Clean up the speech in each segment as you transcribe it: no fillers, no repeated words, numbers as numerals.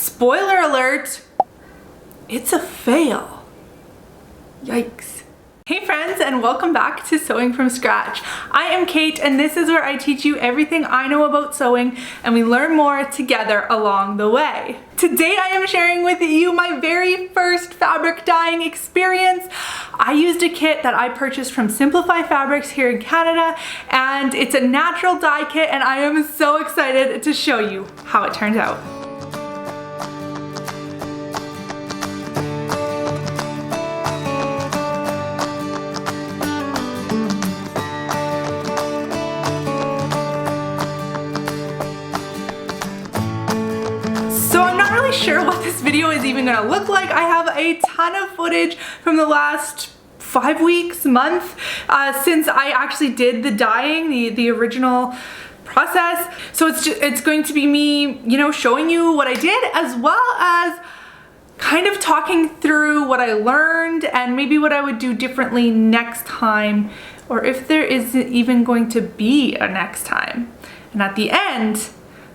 Spoiler alert, it's a fail. Yikes. Hey friends, and welcome back to Sewing from Scratch. I am Kate, and this is where I teach you everything I know about sewing, and we learn more together along the way. Today I am sharing with you my very first fabric dyeing experience. I used a kit that I purchased from Simplifi Fabrics here in Canada, and it's a natural dye kit, and I am so excited to show you how it turns out. Sure what this video is even gonna look like. I have a ton of footage from the last 5 weeks, month, since I actually did the dyeing, the original process. So it's going to be me, showing you what I did, as well as kind of talking through what I learned and maybe what I would do differently next time, or if there isn't even going to be a next time. And at the end,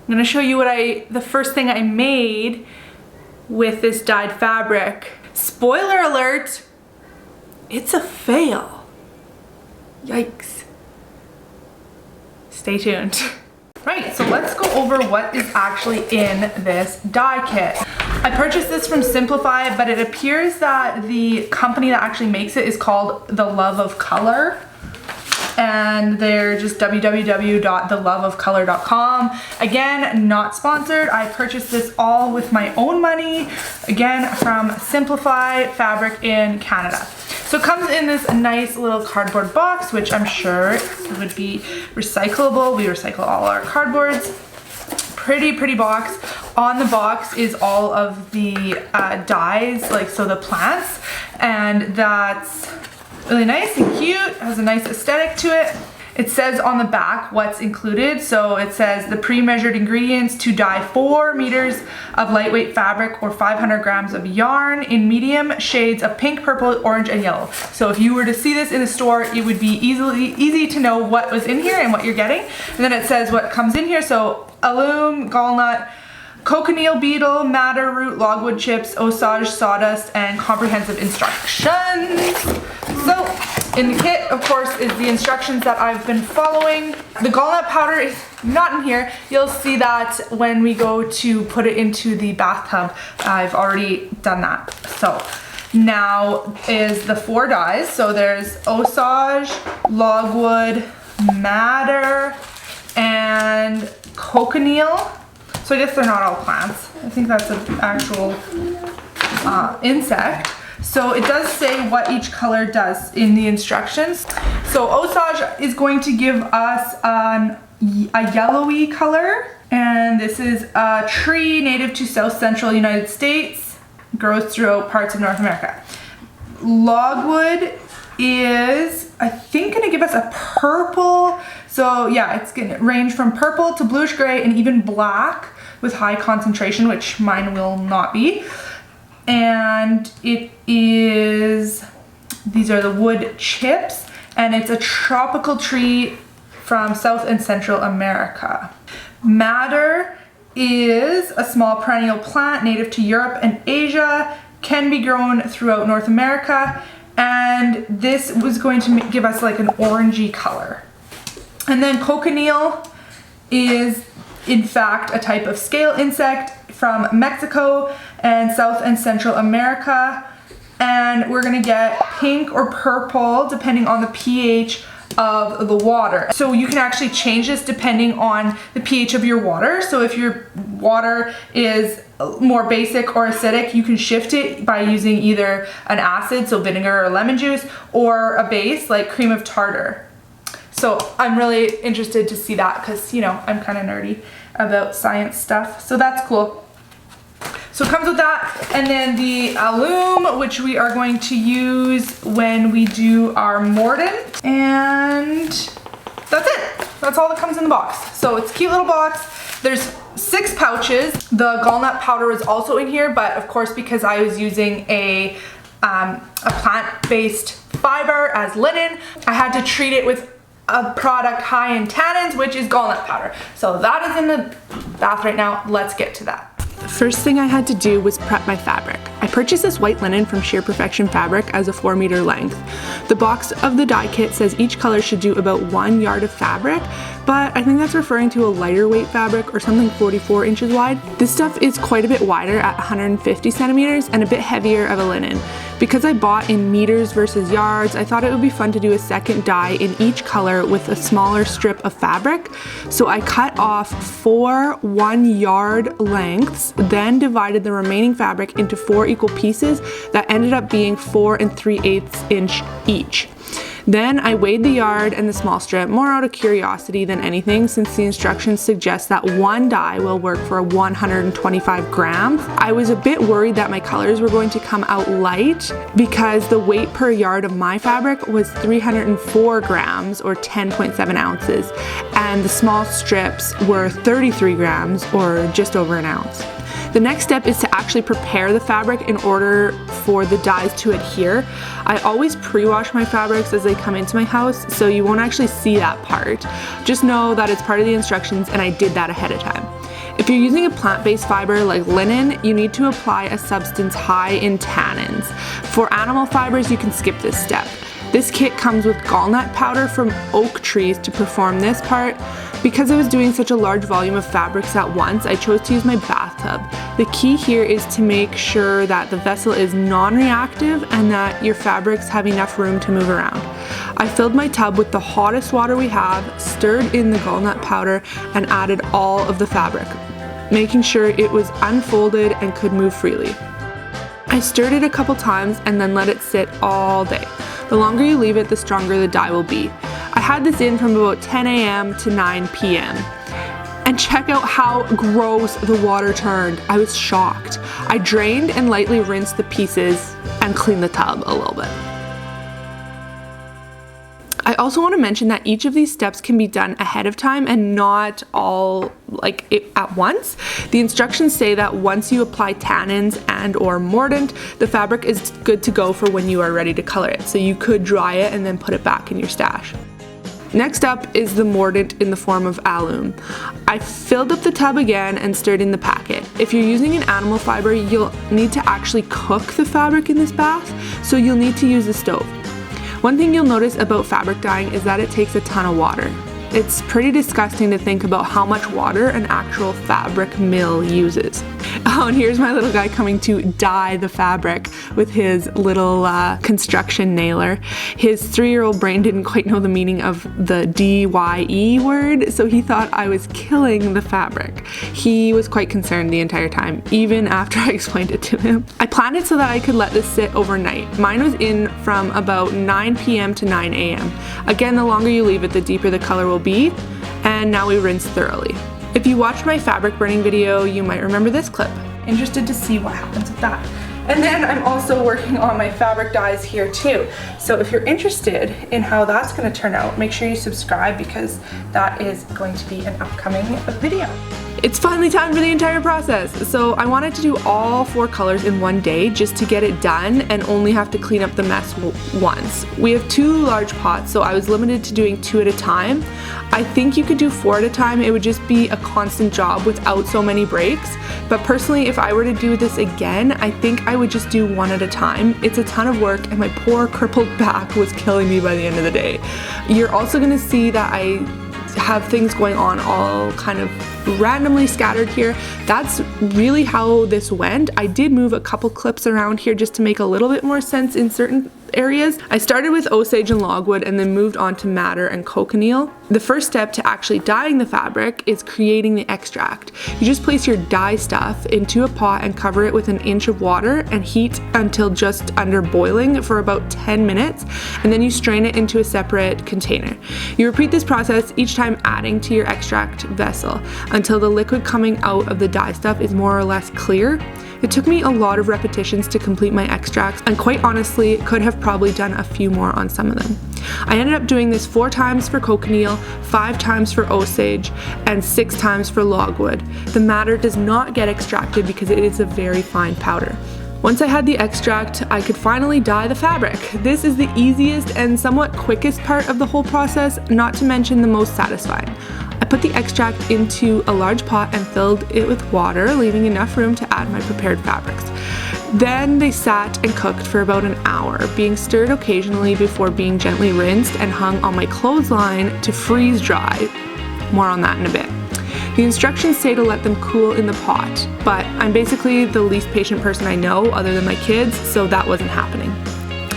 I'm gonna show you the first thing I made with this dyed fabric. Spoiler alert, it's a fail. Yikes. Stay tuned. Right, so let's go over what is actually in this dye kit. I purchased this from Simplifi, but it appears that the company that actually makes it is called The Love of Color. And they're just www.theloveofcolor.com. Again, not sponsored. I purchased this all with my own money, again from Simplifi Fabric in Canada. So it comes in this nice little cardboard box, which I'm sure would be recyclable. We recycle all our cardboards. Pretty box. On the box is all of the dyes, so the plants, and that's really nice and cute, has a nice aesthetic to it. It says on the back what's included. So it says the pre-measured ingredients to dye 4 meters of lightweight fabric or 500 grams of yarn in medium shades of pink, purple, orange, and yellow. So if you were to see this in the store, it would be easy to know what was in here and what you're getting. And then it says what comes in here. So alum, gallnut, cochineal, beetle, madder root, logwood chips, osage, sawdust, and comprehensive instructions. So in the kit, of course, is the instructions that I've been following. The gallnut powder is not in here. You'll see that when we go to put it into the bathtub. I've already done that. So now is the 4 dyes. So there's osage, logwood, madder, and cochineal. So I guess they're not all plants. I think that's an actual insect. So it does say what each color does in the instructions. So osage is going to give us a yellowy color. And this is a tree native to South Central United States. Grows throughout parts of North America. Logwood is, I think, gonna give us a purple. So yeah, it's gonna range from purple to bluish gray and even black with high concentration, which mine will not be. And it is, these are the wood chips, and it's a tropical tree from South and Central America. Madder is a small perennial plant native to Europe and Asia, can be grown throughout North America, and this was going to give us like an orangey color. And then cochineal is in fact a type of scale insect from Mexico and South and Central America, and we're gonna get pink or purple depending on the pH of the water. So you can actually change this depending on the pH of your water. So if your water is more basic or acidic, you can shift it by using either an acid, so vinegar or lemon juice, or a base like cream of tartar. So I'm really interested to see that because, I'm kind of nerdy about science stuff. So that's cool. So it comes with that, and then the alum, which we are going to use when we do our mordant, and that's it. That's all that comes in the box. So it's a cute little box. There's 6 pouches. The gallnut powder is also in here, but of course, because I was using a plant-based fiber as linen, I had to treat it with a product high in tannins, which is gallnut powder. So that is in the bath right now. Let's get to that. First thing I had to do was prep my fabric. I purchased this white linen from Sheer Perfection Fabric as a 4-meter length. The box of the dye kit says each color should do about 1 yard of fabric, but I think that's referring to a lighter weight fabric or something 44 inches wide. This stuff is quite a bit wider at 150 centimeters and a bit heavier of a linen. Because I bought in meters versus yards, I thought it would be fun to do a second dye in each color with a smaller strip of fabric. So I cut off 4 1-yard lengths, then divided the remaining fabric into 4 equal pieces that ended up being 4 3/8 inch each. Then I weighed the yard and the small strip, more out of curiosity than anything, since the instructions suggest that 1 dye will work for 125 grams. I was a bit worried that my colors were going to come out light because the weight per yard of my fabric was 304 grams or 10.7 ounces, and the small strips were 33 grams or just over an ounce. The next step is to actually prepare the fabric in order for the dyes to adhere. I always pre-wash my fabrics as they come into my house, so you won't actually see that part. Just know that it's part of the instructions and I did that ahead of time. If you're using a plant-based fiber like linen, you need to apply a substance high in tannins. For animal fibers, you can skip this step. This kit comes with gallnut powder from oak trees to perform this part. Because I was doing such a large volume of fabrics at once, I chose to use my bathtub. The key here is to make sure that the vessel is non-reactive and that your fabrics have enough room to move around. I filled my tub with the hottest water we have, stirred in the gallnut powder, and added all of the fabric, making sure it was unfolded and could move freely. I stirred it a couple times and then let it sit all day. The longer you leave it, the stronger the dye will be. I had this in from about 10 a.m. to 9 p.m. And check out how gross the water turned. I was shocked. I drained and lightly rinsed the pieces and cleaned the tub a little bit. I also want to mention that each of these steps can be done ahead of time and not all at once. The instructions say that once you apply tannins and or mordant, the fabric is good to go for when you are ready to color it. So you could dry it and then put it back in your stash. Next up is the mordant in the form of alum. I filled up the tub again and stirred in the packet. If you're using an animal fiber, you'll need to actually cook the fabric in this bath, so you'll need to use the stove. One thing you'll notice about fabric dyeing is that it takes a ton of water. It's pretty disgusting to think about how much water an actual fabric mill uses. Oh, and here's my little guy coming to dye the fabric with his little construction nailer. His 3-year-old brain didn't quite know the meaning of the DYE word, so he thought I was killing the fabric. He was quite concerned the entire time, even after I explained it to him. I planned it so that I could let this sit overnight. Mine was in from about 9 p.m. to 9 a.m. Again, the longer you leave it, the deeper the color will be, and now we rinse thoroughly. If you watched my fabric burning video, you might remember this clip. Interested to see what happens with that. And then I'm also working on my fabric dyes here too. So if you're interested in how that's going to turn out, make sure you subscribe because that is going to be an upcoming video. It's finally time for the entire process. So I wanted to do all 4 colors in one day just to get it done and only have to clean up the mess once. We have 2 large pots, so I was limited to doing 2 at a time. I think you could do 4 at a time. It would just be a constant job without so many breaks. But personally, if I were to do this again, I think I would just do 1 at a time. It's a ton of work and my poor crippled back was killing me by the end of the day. You're also gonna see that I have things going on all kind of randomly scattered here. That's really how this went. I did move a couple clips around here just to make a little bit more sense in certain areas. I started with osage and logwood and then moved on to madder and cochineal. The first step to actually dyeing the fabric is creating the extract. You just place your dye stuff into a pot and cover it with 1 inch of water and heat until just under boiling for about 10 minutes, and then you strain it into a separate container. You repeat this process each time adding to your extract vessel until the liquid coming out of the dye stuff is more or less clear. It took me a lot of repetitions to complete my extracts, and quite honestly, could have probably done a few more on some of them. I ended up doing this 4 times for cochineal, 5 times for osage, and 6 times for logwood. The madder does not get extracted because it is a very fine powder. Once I had the extract, I could finally dye the fabric. This is the easiest and somewhat quickest part of the whole process, not to mention the most satisfying. I put the extract into a large pot and filled it with water, leaving enough room to add my prepared fabrics. Then they sat and cooked for about an hour, being stirred occasionally before being gently rinsed and hung on my clothesline to freeze dry. More on that in a bit. The instructions say to let them cool in the pot, but I'm basically the least patient person I know other than my kids, so that wasn't happening.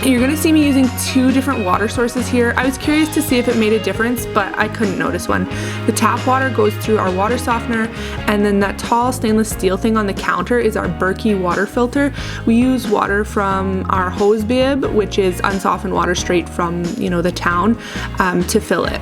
You're gonna see me using 2 different water sources here. I was curious to see if it made a difference, but I couldn't notice one. The tap water goes through our water softener, and then that tall stainless steel thing on the counter is our Berkey water filter. We use water from our hose bib, which is unsoftened water straight from, the town, to fill it.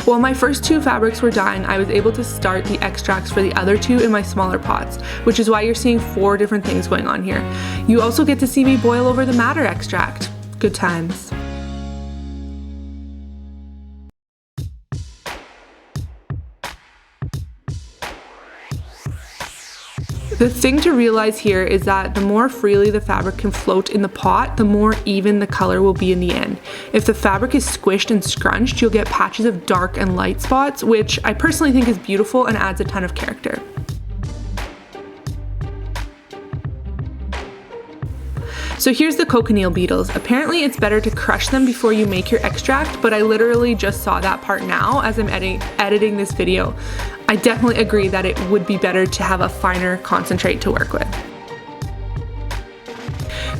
While my first 2 fabrics were dyeing, I was able to start the extracts for the other 2 in my smaller pots, which is why you're seeing 4 different things going on here. You also get to see me boil over the madder extract. Good times. The thing to realize here is that the more freely the fabric can float in the pot, the more even the color will be in the end. If the fabric is squished and scrunched, you'll get patches of dark and light spots, which I personally think is beautiful and adds a ton of character. So here's the cochineal beetles. Apparently it's better to crush them before you make your extract, but I literally just saw that part now as I'm editing this video. I definitely agree that it would be better to have a finer concentrate to work with.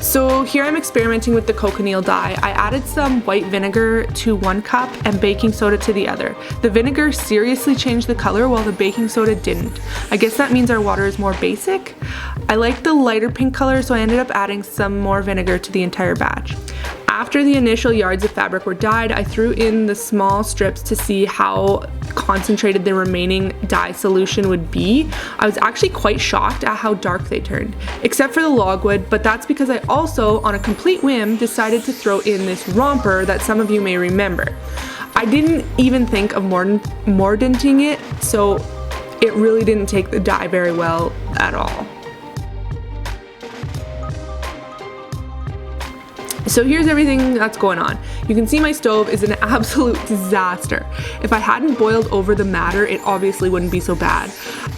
So here I'm experimenting with the cochineal dye. I added some white vinegar to 1 cup and baking soda to the other. The vinegar seriously changed the color while the baking soda didn't. I guess that means our water is more basic. I like the lighter pink color, so I ended up adding some more vinegar to the entire batch. After the initial yards of fabric were dyed, I threw in the small strips to see how concentrated the remaining dye solution would be. I was actually quite shocked at how dark they turned, except for the logwood, but that's because I also, on a complete whim, decided to throw in this romper that some of you may remember. I didn't even think of mordanting it, so it really didn't take the dye very well at all. So here's everything that's going on. You can see my stove is an absolute disaster. If I hadn't boiled over the madder, it obviously wouldn't be so bad.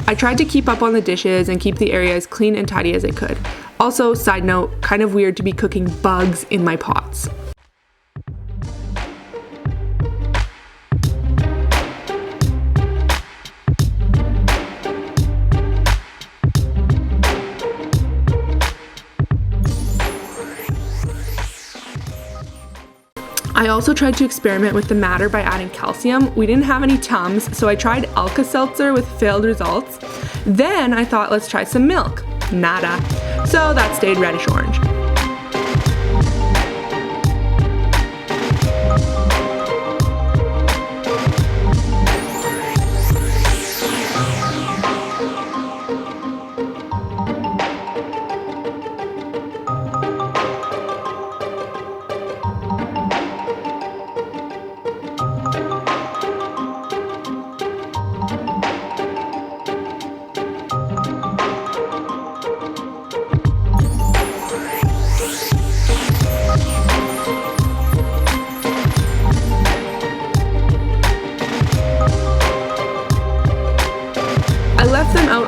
I tried to keep up on the dishes and keep the area as clean and tidy as I could. Also, side note, kind of weird to be cooking bugs in my pots. I also tried to experiment with the madder by adding calcium. We didn't have any Tums, so I tried Alka-Seltzer with failed results. Then I thought, let's try some milk. Nada. So that stayed reddish orange.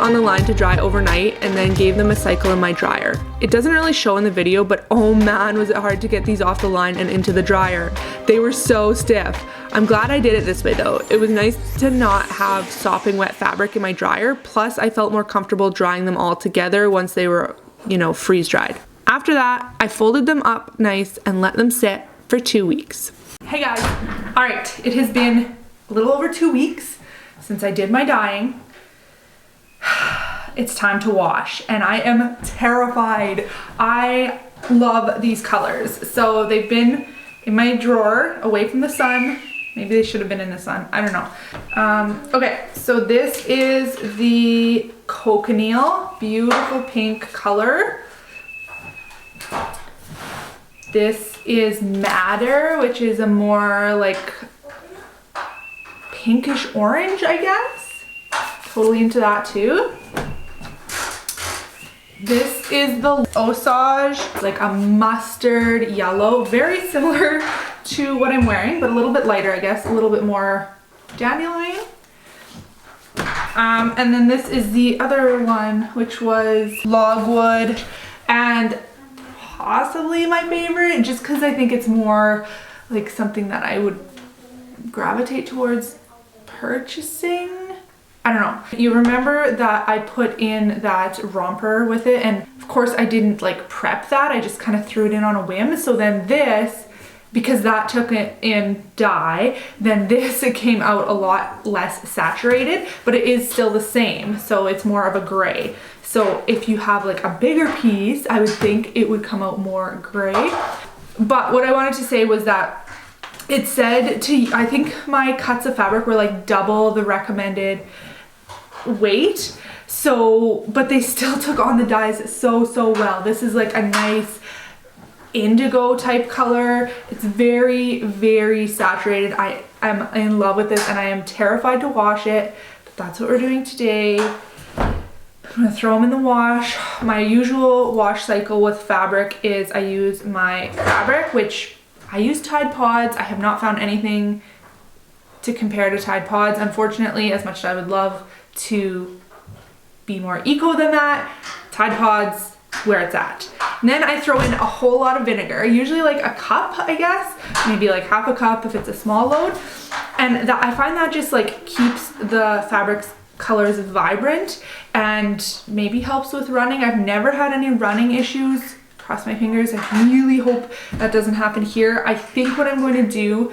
On the line to dry overnight and then gave them a cycle in my dryer. It doesn't really show in the video, but oh man, was it hard to get these off the line and into the dryer. They were so stiff. I'm glad I did it this way though. It was nice to not have sopping wet fabric in my dryer, plus I felt more comfortable drying them all together once they were, freeze dried. After that, I folded them up nice and let them sit for 2 weeks. Hey guys, all right, it has been a little over 2 weeks since I did my dyeing. It's time to wash and I am terrified. I love these colors. So they've been in my drawer away from the sun. Maybe they should have been in the sun. I don't know. Okay, so this is the cochineal, beautiful pink color. This is madder, which is a more like pinkish orange, I guess. Totally into that too. This is the Osage, like a mustard yellow, very similar to what I'm wearing, but a little bit lighter, I guess, a little bit more dandelion. And then this is the other one, which was logwood, and possibly my favorite, just because I think it's more like something that I would gravitate towards purchasing. I don't know. You remember that I put in that romper with it, and of course I didn't like prep that, I just kind of threw it in on a whim. So then this, because that took it in dye, then this, it came out a lot less saturated, but it is still the same, so it's more of a gray. So if you have like a bigger piece, I would think it would come out more gray. But what I wanted to say was that it said to, I think my cuts of fabric were like double the recommended weight. So, but they still took on the dyes so well. This is like a nice indigo type color. It's very saturated. I am in love with this and I am terrified to wash it, but that's what we're doing today. I'm gonna throw them in the wash. My usual wash cycle with fabric is I use my fabric, which I use Tide Pods. I have not found anything to compare to Tide Pods, unfortunately, as much as I would love to be more eco than that. Tide Pods, where it's at. And then I throw in a whole lot of vinegar, usually like a cup, I guess, maybe like half a cup if it's a small load. And that, I find that just like keeps the fabric's colors vibrant and maybe helps with running. I've never had any running issues. Cross my fingers. I really hope that doesn't happen here. I think what I'm going to do,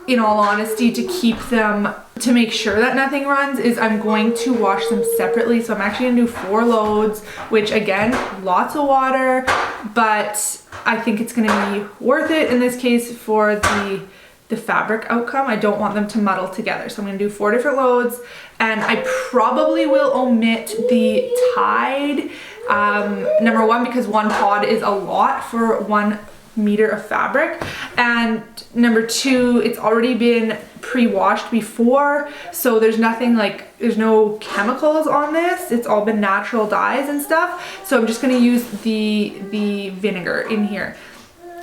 in all honesty, to keep them, to make sure that nothing runs, is I'm going to wash them separately. So I'm actually gonna do 4 loads, which again, lots of water, but I think it's gonna be worth it in this case for the fabric outcome. I don't want them to muddle together. So I'm gonna do 4 different loads, and I probably will omit the Tide, number 1, because 1 pod is a lot for 1 meter of fabric, and number 2, it's already been pre-washed before, so there's nothing like, there's no chemicals on this. It's all been natural dyes and stuff. So I'm just gonna use the vinegar in here.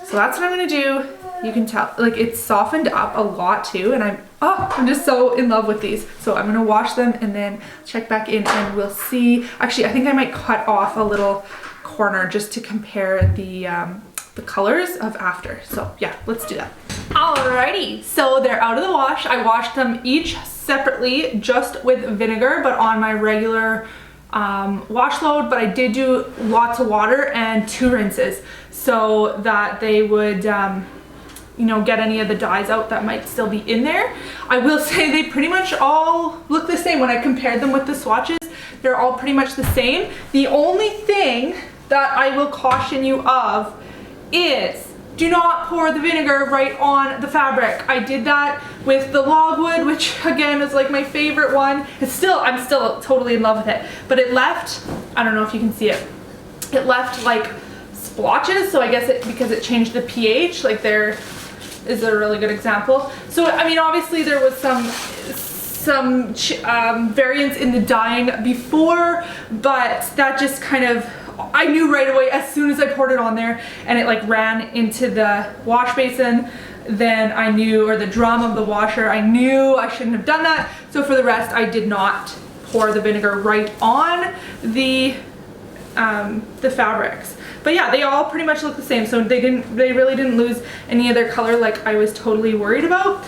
So that's what I'm gonna do. You can tell, like, it's softened up a lot too, and I'm just so in love with these. So I'm gonna wash them and then check back in and we'll see. Actually, I think I might cut off a little corner just to compare the colors of after. So yeah, let's do that. Alrighty, so they're out of the wash. I washed them each separately, just with vinegar, but on my regular wash load, but I did do lots of water and 2 rinses so that they would you know, get any of the dyes out that might still be in there. I will say they pretty much all look the same. When I compared them with the swatches, they're all pretty much the same. The only thing that I will caution you of is do not pour the vinegar right on the fabric. I did that with the logwood, which again is like my favorite one. I'm still totally in love with it, but it left, I don't know if you can see it, it left like splotches. So I guess because it changed the pH, like there is a really good example. So I mean, obviously there was some variance in the dyeing before, but that just kind of, I knew right away as soon as I poured it on there and it like ran into the wash basin, then I knew, or the drum of the washer, I knew I shouldn't have done that. So for the rest, I did not pour the vinegar right on the fabrics. But yeah, they all pretty much look the same. So they really didn't lose any of their color like I was totally worried about.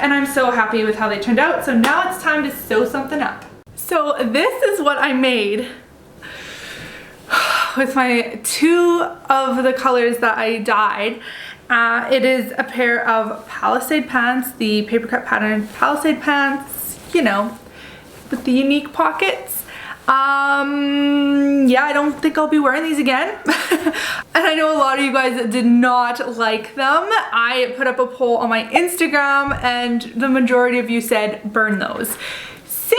And I'm so happy with how they turned out. So now it's time to sew something up. So this is what I made with my 2 of the colors that I dyed. It is a pair of Palisade pants, the paper cut pattern Palisade pants, you know, with the unique pockets. Yeah, I don't think I'll be wearing these again. And I know a lot of you guys did not like them. I put up a poll on my Instagram and the majority of you said burn those. So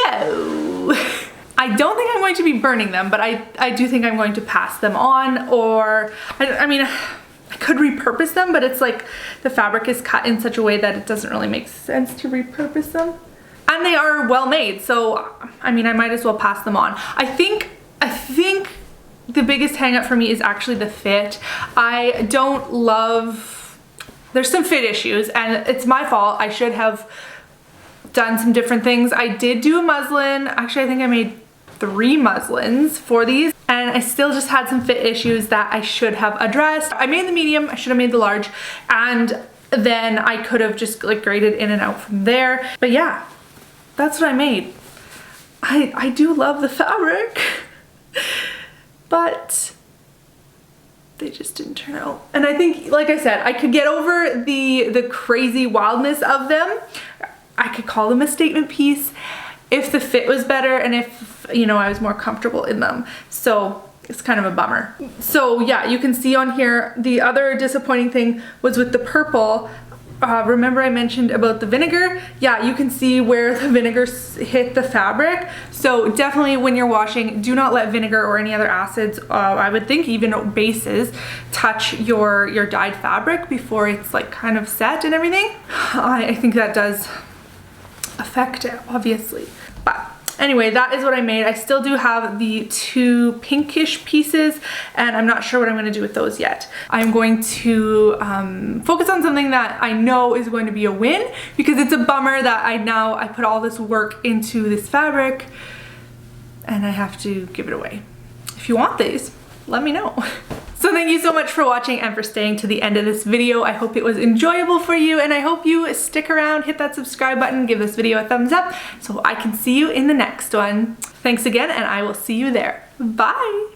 I don't think I'm going to be burning them, but I do think I'm going to pass them on, or I mean, I could repurpose them, but it's like the fabric is cut in such a way that it doesn't really make sense to repurpose them. And they are well made, so I mean, I might as well pass them on. I think the biggest hang up for me is actually the fit. I don't love, there's some fit issues and it's my fault. I should have done some different things. I did do a muslin. Actually, I think I made 3 muslins for these, and I still just had some fit issues that I should have addressed. I made the medium, I should have made the large, and then I could have just like graded in and out from there. But yeah, that's what I made. I do love the fabric, but they just didn't turn out. And I think, like I said, I could get over the crazy wildness of them. I could call them a statement piece if the fit was better and if, you know, I was more comfortable in them. So it's kind of a bummer. So yeah, you can see on here, the other disappointing thing was with the purple. Remember I mentioned about the vinegar? Yeah, you can see where the vinegar hit the fabric. So definitely when you're washing, do not let vinegar or any other acids, I would think even bases, touch your dyed fabric before it's like kind of set and everything. I think that does affect it, obviously. But anyway, that is what I made. I still do have the 2 pinkish pieces, and I'm not sure what I'm going to do with those yet. I'm going to focus on something that I know is going to be a win, because it's a bummer that I put all this work into this fabric and I have to give it away. If you want these, let me know. So thank you so much for watching and for staying to the end of this video. I hope it was enjoyable for you, and I hope you stick around, hit that subscribe button, give this video a thumbs up so I can see you in the next one. Thanks again, and I will see you there. Bye!